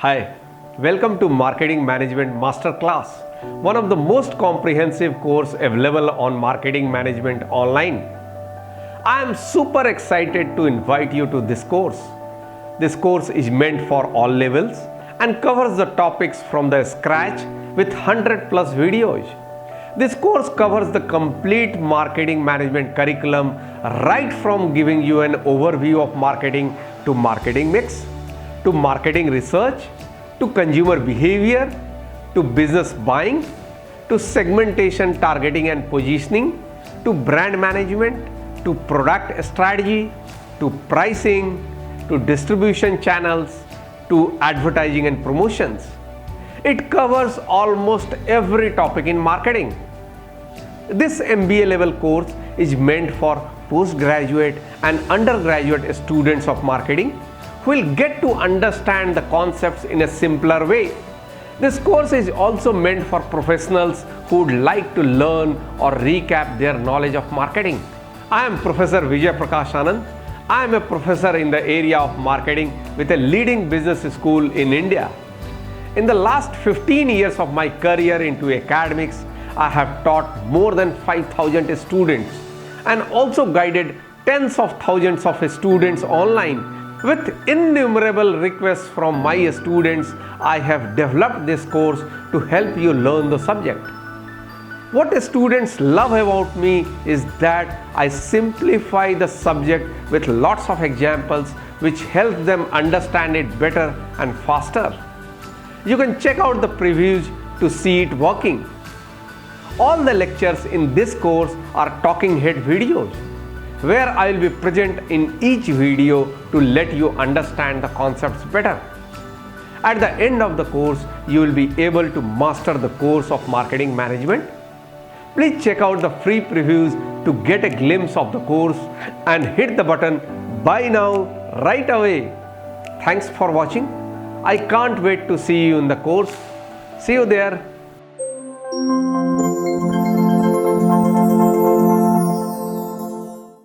Hi, welcome to Marketing Management Masterclass, one of the most comprehensive course available on marketing management online. I am super excited to invite you to this course. This course is meant for all levels and covers the topics from the scratch with 100 plus videos. This course covers the complete marketing management curriculum, right from giving you an overview of marketing to marketing mix, to marketing research, to consumer behavior, to business buying, to segmentation, targeting and positioning, to brand management, to product strategy, to pricing, to distribution channels, to advertising and promotions. It covers almost every topic in marketing. This MBA level course is meant for postgraduate and undergraduate students of marketing who will get to understand the concepts in a simpler way. This course is also meant for professionals who would like to learn or recap their knowledge of marketing. I am Professor Vijay Prakash Anand. I am a professor in the area of marketing with a leading business school in India. In the last 15 years of my career into academics, I have taught more than 5,000 students and also guided tens of thousands of students online. With innumerable requests from my students, I have developed this course to help you learn the subject. What students love about me is that I simplify the subject with lots of examples which help them understand it better and faster. You can check out the previews to see it working. All the lectures in this course are talking head videos, where I will be present in each video to let you understand the concepts better. At the end of the course, you will be able to master the course of marketing management. Please check out the free previews to get a glimpse of the course and hit the button buy now right away. Thanks for watching. I can't wait to see you in the course. See you there.